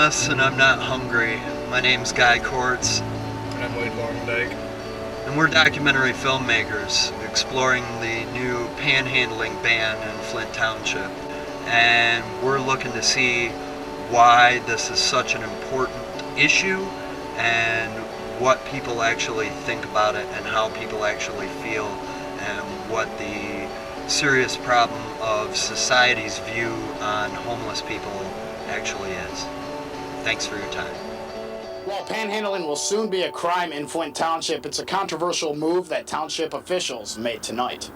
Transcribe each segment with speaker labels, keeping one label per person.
Speaker 1: homeless and I'm not hungry. My name's Guy Courts.
Speaker 2: And I'm Wade Longdyke.
Speaker 1: And we're documentary filmmakers exploring the new panhandling ban in Flint Township. And we're looking to see why this is such an important issue and what people actually think about it and how people actually feel and what the serious problem of society's view on homeless people actually is. Thanks for your time.
Speaker 3: While panhandling will soon be a crime in Flint Township, it's a controversial move that township officials made tonight.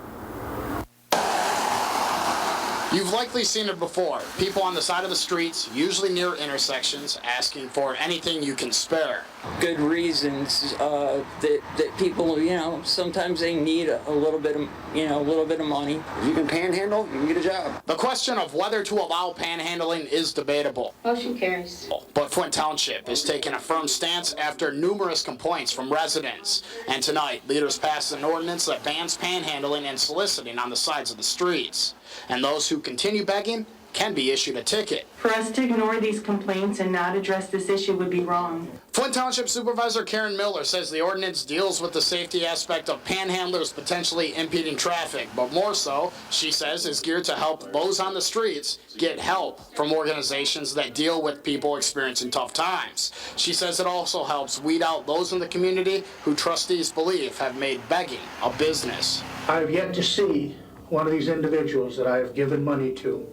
Speaker 3: You've likely seen it before. People on the side of the streets, usually near intersections, asking for anything you can spare.
Speaker 4: Good reasons that people, sometimes they need a little bit of, a little bit of money.
Speaker 5: If you can panhandle, you can get a job.
Speaker 3: The question of whether to allow panhandling is debatable.
Speaker 6: Motion carries.
Speaker 3: But Flint Township is taking a firm stance after numerous complaints from residents. And tonight, leaders passed an ordinance that bans panhandling and soliciting on the sides of the streets. And those who continue begging can be issued a ticket.
Speaker 7: For us to ignore these complaints and not address this issue would be wrong.
Speaker 3: Flint Township Supervisor Karen Miller says the ordinance deals with the safety aspect of panhandlers potentially impeding traffic, but more so, she says, is geared to help those on the streets get help from organizations that deal with people experiencing tough times. She says it also helps weed out those in the community who trustees believe have made begging a business.
Speaker 8: I have yet to see one of these individuals that I have given money to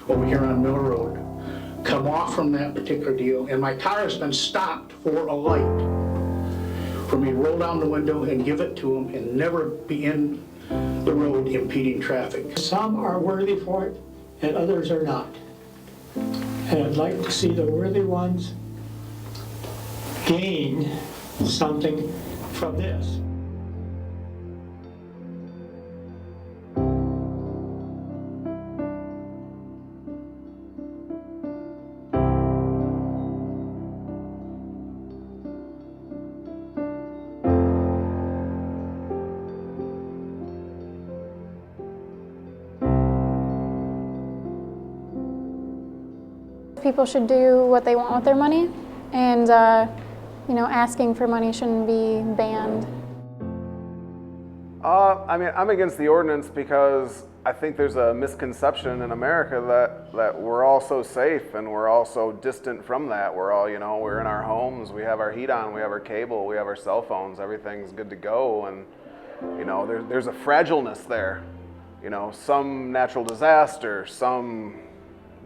Speaker 8: over here on Mill Road come off from that particular deal, and my car has been stopped for a light for me to roll down the window and give it to him and never be in the road impeding traffic.
Speaker 9: Some are worthy for it and others are not. And I'd like to see the worthy ones gain something from this.
Speaker 10: People should do what they want with their money, and asking for money shouldn't be banned.
Speaker 2: I'm against the ordinance because I think there's a misconception in America that we're all so safe and we're all so distant from that. We're all, we're in our homes, we have our heat on, we have our cable, we have our cell phones, everything's good to go, and there's a fragileness there. Some natural disaster, some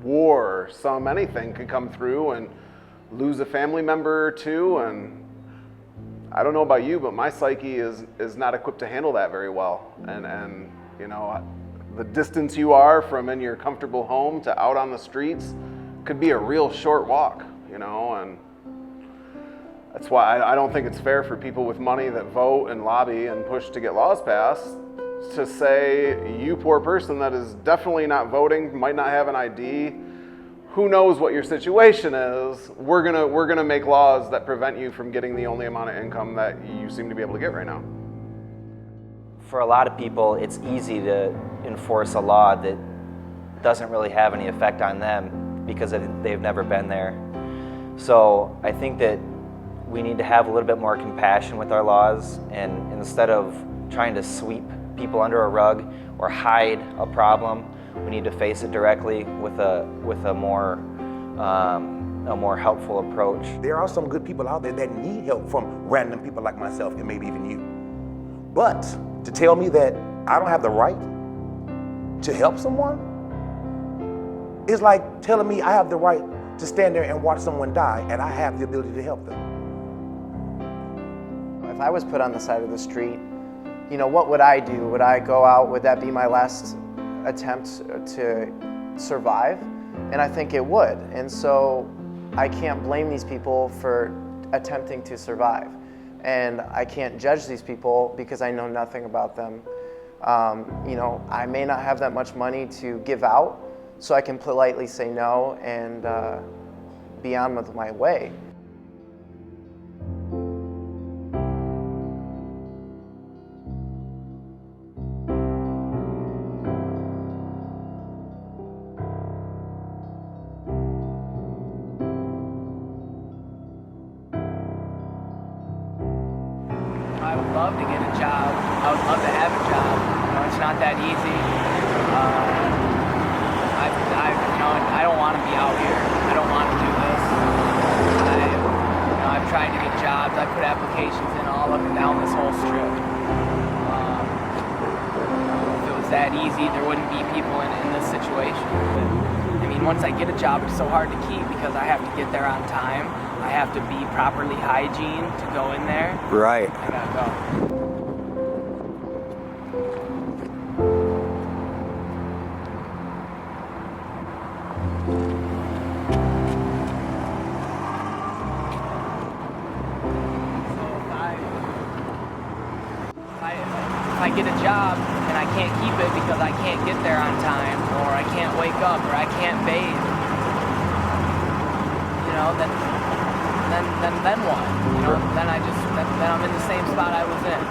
Speaker 2: war, some anything could come through and lose a family member or two, and I don't know about you, but my psyche is not equipped to handle that very well. And the distance you are from in your comfortable home to out on the streets could be a real short walk, and that's why I don't think it's fair for people with money that vote and lobby and push to get laws passed to say, you poor person that is definitely not voting, might not have an ID, who knows what your situation is, we're gonna make laws that prevent you from getting the only amount of income that you seem to be able to get right now.
Speaker 11: For a lot of people, it's easy to enforce a law that doesn't really have any effect on them because they've never been there. So I think that we need to have a little bit more compassion with our laws, and instead of trying to sweep people under a rug or hide a problem, we need to face it directly with a more helpful approach.
Speaker 5: There are some good people out there that need help from random people like myself and maybe even you. But to tell me that I don't have the right to help someone is like telling me I have the right to stand there and watch someone die and I have the ability to help them.
Speaker 12: If I was put on the side of the street, what would I do? Would I go out? Would that be my last attempt to survive? And I think it would. And so I can't blame these people for attempting to survive. And I can't judge these people because I know nothing about them. I may not have that much money to give out, so I can politely say no and be on with my way.
Speaker 6: love to get a job. I would love to have a job. You know, it's not that easy. I don't want to be out here. I don't want to do this. I've tried to get jobs. I put applications in all up and down this whole strip. If it was that easy, there wouldn't be people in this situation. I mean, once I get a job, it's so hard to keep because I have to get there on time. I have to be properly hygiene to go in there.
Speaker 11: Right.
Speaker 6: I gotta go. If I get a job and I can't keep it because I can't get there on time, or I can't wake up, or I can't bathe, you know, then what? You know, then I'm in the same spot I was in.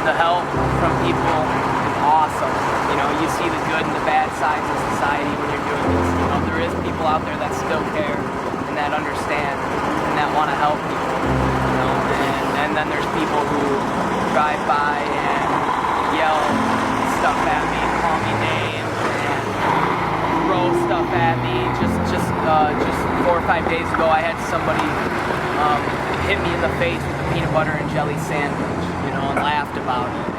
Speaker 6: The help from people is awesome. You know, you see the good and the bad sides of society when you're doing this. You know, there is people out there that still care and that understand and that want to help people. You know, and then there's people who drive by and yell stuff at me, call me names, and throw stuff at me. Just 4 or 5 days ago, I had somebody hit me in the face with a peanut butter and jelly sandwich, you know, and laughed about it.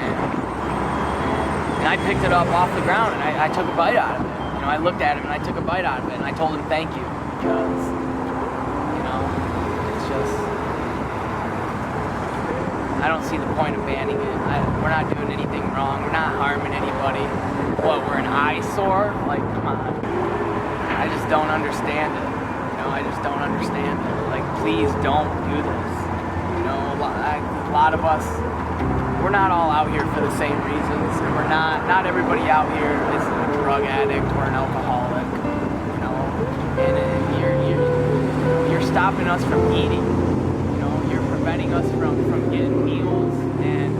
Speaker 6: And I picked it up off the ground and I took a bite out of it. You know, I looked at him and I took a bite out of it and I told him thank you because, you know, it's just, I don't see the point of banning it. We're not doing anything wrong. We're not harming anybody. What, we're an eyesore? Like, come on. I just don't understand it. You know, I just don't understand it. Like, please don't do this. You know, a lot of us, we're not all out here for the same reasons. We're not everybody out here is a drug addict or an alcoholic. You know, and you're stopping us from eating. You know, you're preventing us from getting meals and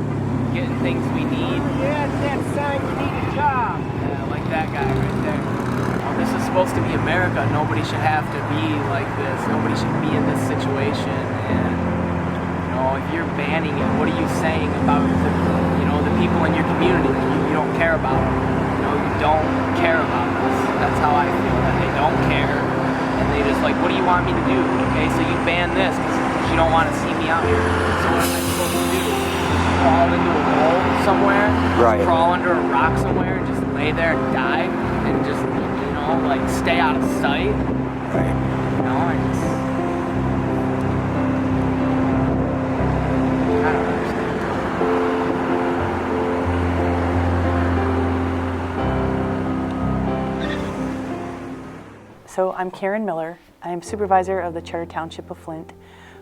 Speaker 6: getting things we need.
Speaker 13: Yeah, that sign, you need a job.
Speaker 6: Yeah, like that guy right there. This is supposed to be America. Nobody should have to be like this. Nobody should be in this situation. And you know, if you're banning it, what are you saying about the people in your community that you don't care about? You know, you don't care about us. That's how I feel. That they don't care, and they just like, what do you want me to do? Okay, so you ban this because you don't want to see me out here. So what am I supposed to do? Crawl into a hole somewhere?
Speaker 11: Right.
Speaker 6: Crawl under a rock somewhere and just lay there and die and just, you know, like stay out of sight?
Speaker 11: Right.
Speaker 6: You know, I don't understand.
Speaker 14: So I'm Karen Miller. I'm supervisor of the Charter Township of Flint.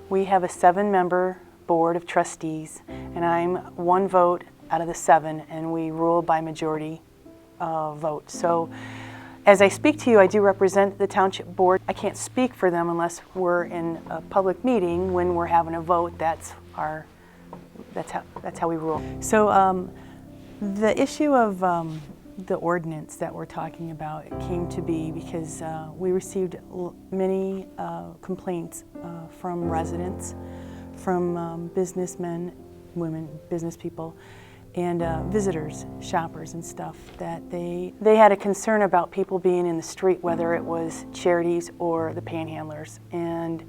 Speaker 14: We have a 7-member board of trustees, and I'm 1 vote out of the 7, and we rule by majority vote. So as I speak to you, I do represent the township board. I can't speak for them unless we're in a public meeting. When we're having a vote, that's how we rule. So the issue of the ordinance that we're talking about, it came to be because we received many complaints from residents, from businessmen, women, business people, and visitors, shoppers and stuff, that they had a concern about people being in the street, whether it was charities or the panhandlers. And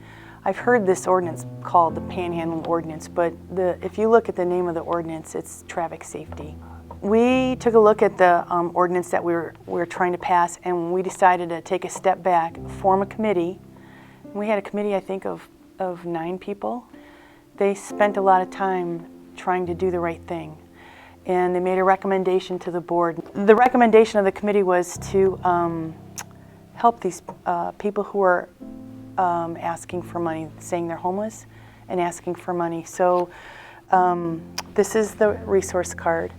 Speaker 14: I've heard this ordinance called the panhandling ordinance, but if you look at the name of the ordinance, it's traffic safety. We took a look at the ordinance that we were trying to pass, and we decided to take a step back, form a committee. We had a committee, I think, of 9 people. They spent a lot of time trying to do the right thing, and they made a recommendation to the board. The recommendation of the committee was to help these people who are asking for money, saying they're homeless and asking for money. So this is the resource card.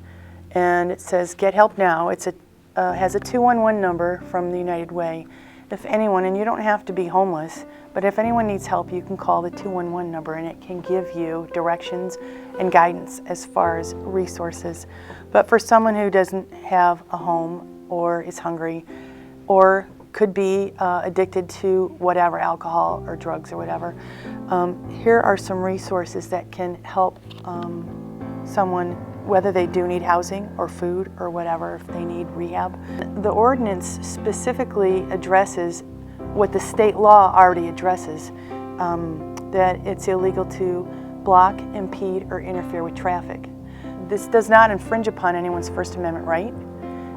Speaker 14: And it says, get help now. It has a 211 number from the United Way. If anyone, and you don't have to be homeless, but if anyone needs help, you can call the 211 number and it can give you directions and guidance as far as resources. But for someone who doesn't have a home or is hungry or could be addicted to whatever, alcohol or drugs or whatever. Here are some resources that can help someone, whether they do need housing or food or whatever, if they need rehab. The ordinance specifically addresses what the state law already addresses, that it's illegal to block, impede, or interfere with traffic. This does not infringe upon anyone's First Amendment right.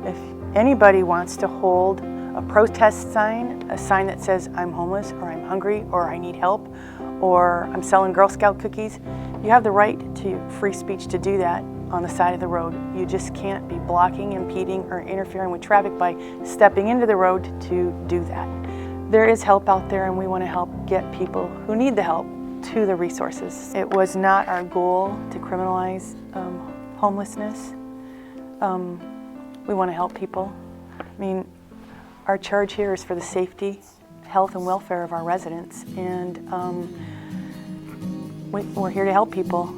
Speaker 14: If anybody wants to hold a protest sign, a sign that says I'm homeless or I'm hungry or I need help or I'm selling Girl Scout cookies, you have the right to free speech to do that on the side of the road. You just can't be blocking, impeding, or interfering with traffic by stepping into the road to do that. There is help out there, and we want to help get people who need the help to the resources. It was not our goal to criminalize homelessness. We want to help people. I mean, our charge here is for the safety, health, and welfare of our residents, and we're here to help people.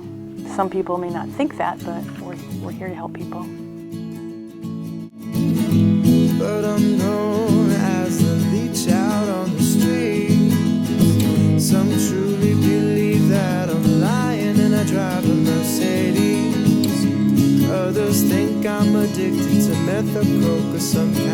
Speaker 14: Some people may not think that, but we're here to help people.
Speaker 15: But I'm known as the leech out on the street. Some truly believe that I'm lying and I drive a Mercedes. Others think I'm addicted to meth or coke or some kind